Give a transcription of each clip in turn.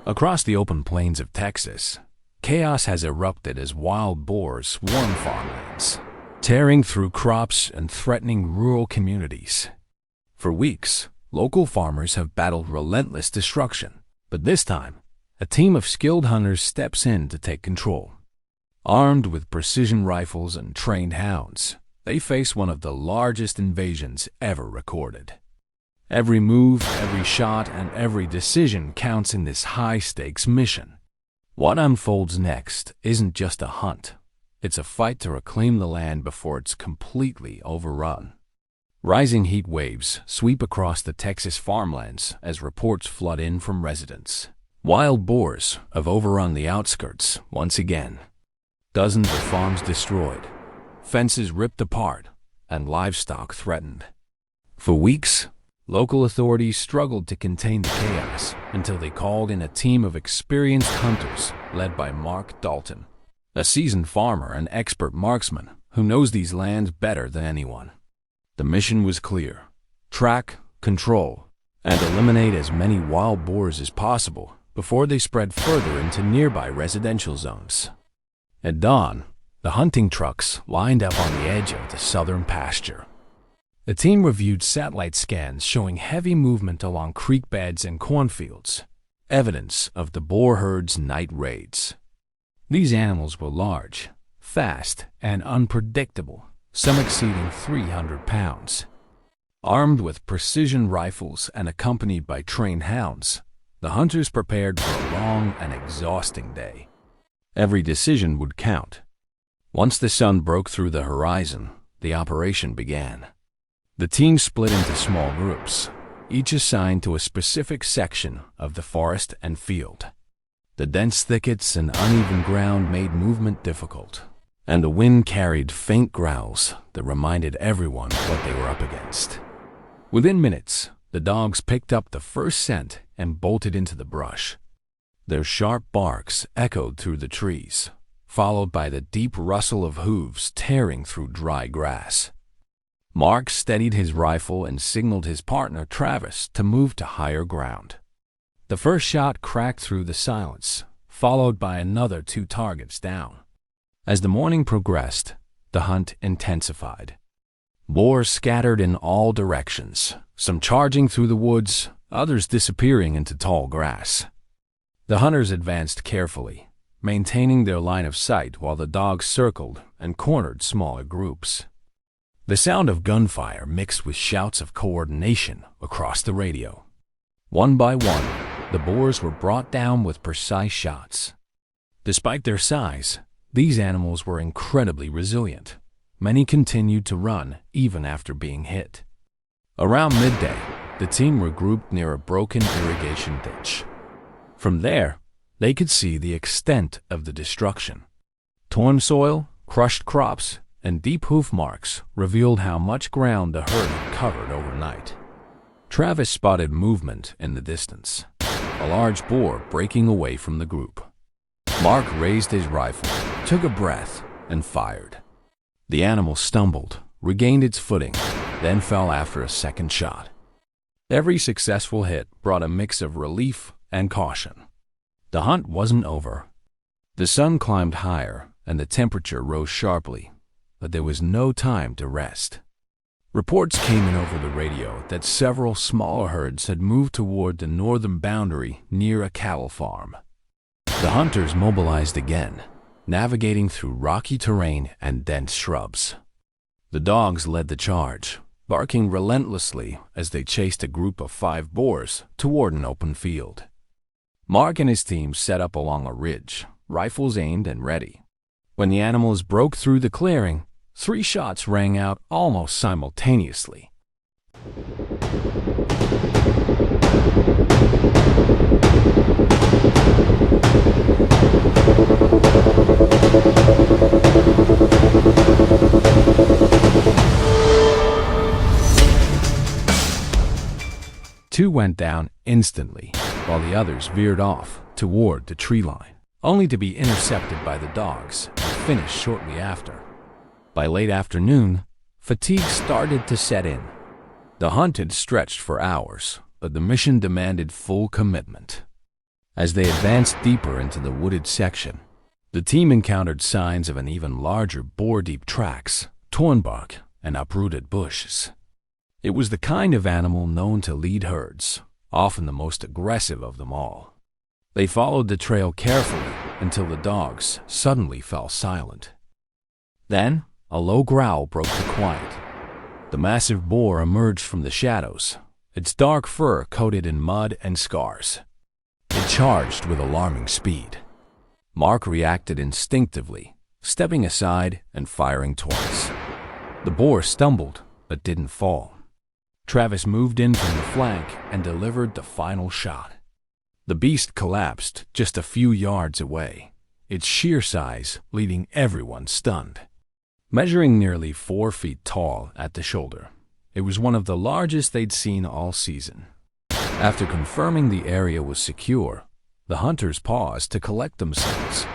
Across the open plains of Texas, chaos has erupted as wild boars swarm farmlands, tearing through crops and threatening rural communities. For weeks, local farmers have battled relentless destruction, but this time, a team of skilled hunters steps in to take control. Armed with precision rifles and trained hounds, they face one of the largest invasions ever recorded. Every move, every shot, and every decision counts in this high-stakes mission. What unfolds next isn't just a hunt. It's a fight to reclaim the land before it's completely overrun. Rising heat waves sweep across the Texas farmlands as reports flood in from residents. Wild boars have overrun the outskirts once again. Dozens of farms destroyed, fences ripped apart, and livestock threatened. For weeks, local authorities struggled to contain the chaos until they called in a team of experienced hunters led by Mark Dalton, a seasoned farmer and expert marksman who knows these lands better than anyone. The mission was clear: track, control, and eliminate as many wild boars as possible before they spread further into nearby residential zones. At dawn, the hunting trucks lined up on the edge of the southern pasture. The team reviewed satellite scans showing heavy movement along creek beds and cornfields, evidence of the boar herd's night raids. These animals were large, fast, and unpredictable, some exceeding 300 pounds. Armed with precision rifles and accompanied by trained hounds, the hunters prepared for a long and exhausting day. Every decision would count. Once the sun broke through the horizon, the operation began. The team split into small groups, each assigned to a specific section of the forest and field. The dense thickets and uneven ground made movement difficult, and the wind carried faint growls that reminded everyone what they were up against. Within minutes, the dogs picked up the first scent and bolted into the brush. Their sharp barks echoed through the trees, followed by the deep rustle of hooves tearing through dry grass. Mark steadied his rifle and signaled his partner Travis to move to higher ground. The first shot cracked through the silence, followed by another 2 targets down. As the morning progressed, the hunt intensified. Boars scattered in all directions, some charging through the woods, others disappearing into tall grass. The hunters advanced carefully, maintaining their line of sight while the dogs circled and cornered smaller groups. The sound of gunfire mixed with shouts of coordination across the radio. One by one, the boars were brought down with precise shots. Despite their size, these animals were incredibly resilient. Many continued to run even after being hit. Around midday, the team regrouped near a broken irrigation ditch. From there, they could see the extent of the destruction. Torn soil, crushed crops, and deep hoof marks revealed how much ground the herd had covered overnight. Travis spotted movement in the distance, a large boar breaking away from the group. Mark raised his rifle, took a breath, and fired. The animal stumbled, regained its footing, then fell after a second shot. Every successful hit brought a mix of relief and caution. The hunt wasn't over. The sun climbed higher and the temperature rose sharply, but there was no time to rest. Reports came in over the radio that several smaller herds had moved toward the northern boundary near a cattle farm. The hunters mobilized again, navigating through rocky terrain and dense shrubs. The dogs led the charge, barking relentlessly as they chased a group of 5 boars toward an open field. Mark and his team set up along a ridge, rifles aimed and ready. When the animals broke through the clearing, 3 shots rang out almost simultaneously. Two went down instantly, while the others veered off toward the tree line, only to be intercepted by the dogs and finished shortly after. By late afternoon, fatigue started to set in. The hunt had stretched for hours, but the mission demanded full commitment. As they advanced deeper into the wooded section, the team encountered signs of an even larger boar-deep tracks, torn bark, and uprooted bushes. It was the kind of animal known to lead herds, often the most aggressive of them all. They followed the trail carefully until the dogs suddenly fell silent. Then, a low growl broke the quiet. The massive boar emerged from the shadows, its dark fur coated in mud and scars. It charged with alarming speed. Mark reacted instinctively, stepping aside and firing twice. The boar stumbled, but didn't fall. Travis moved in from the flank and delivered the final shot. The beast collapsed just a few yards away, its sheer size leaving everyone stunned. Measuring nearly 4 feet tall at the shoulder, it was one of the largest they'd seen all season. After confirming the area was secure, the hunters paused to collect themselves.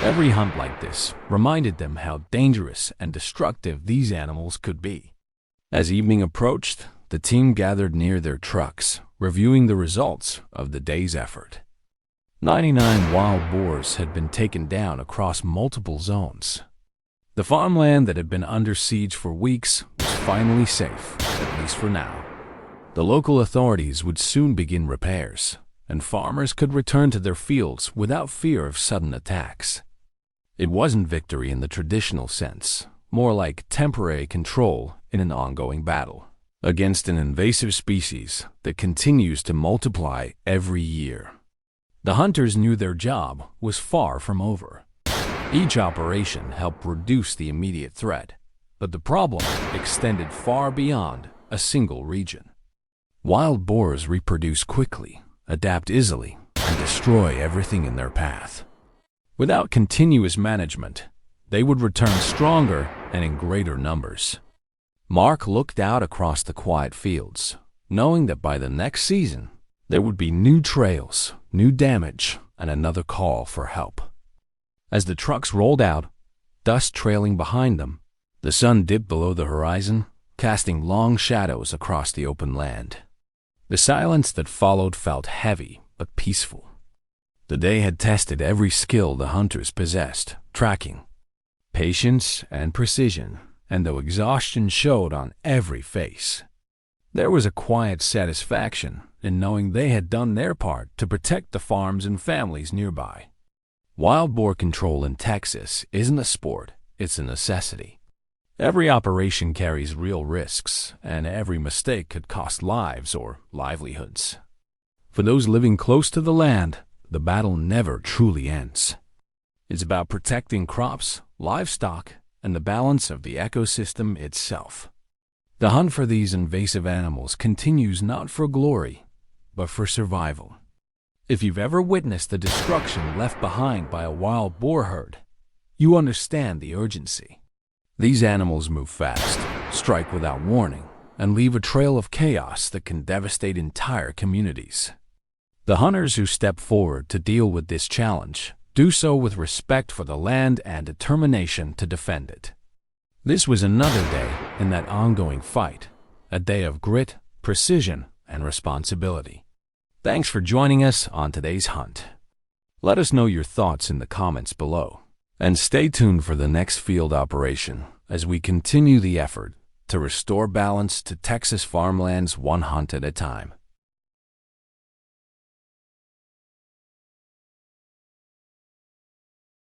Every hunt like this reminded them how dangerous and destructive these animals could be. As evening approached, the team gathered near their trucks, reviewing the results of the day's effort. 99 wild boars had been taken down across multiple zones. The farmland that had been under siege for weeks was finally safe, at least for now. The local authorities would soon begin repairs, and farmers could return to their fields without fear of sudden attacks. It wasn't victory in the traditional sense, more like temporary control in an ongoing battle against an invasive species that continues to multiply every year. The hunters knew their job was far from over. Each operation helped reduce the immediate threat, but the problem extended far beyond a single region. Wild boars reproduce quickly, adapt easily, and destroy everything in their path. Without continuous management, they would return stronger and in greater numbers. Mark looked out across the quiet fields, knowing that by the next season, there would be new trails, new damage, and another call for help. As the trucks rolled out, dust trailing behind them, the sun dipped below the horizon, casting long shadows across the open land. The silence that followed felt heavy but peaceful. The day had tested every skill the hunters possessed: tracking, patience, and precision, and though exhaustion showed on every face, there was a quiet satisfaction in knowing they had done their part to protect the farms and families nearby. Wild boar control in Texas isn't a sport, it's a necessity. Every operation carries real risks, and every mistake could cost lives or livelihoods. For those living close to the land, the battle never truly ends. It's about protecting crops, livestock, and the balance of the ecosystem itself. The hunt for these invasive animals continues not for glory, but for survival. If you've ever witnessed the destruction left behind by a wild boar herd, you understand the urgency. These animals move fast, strike without warning, and leave a trail of chaos that can devastate entire communities. The hunters who step forward to deal with this challenge do so with respect for the land and determination to defend it. This was another day in that ongoing fight, a day of grit, precision, and responsibility. Thanks for joining us on today's hunt. Let us know your thoughts in the comments below. And stay tuned for the next field operation as we continue the effort to restore balance to Texas farmlands one hunt at a time.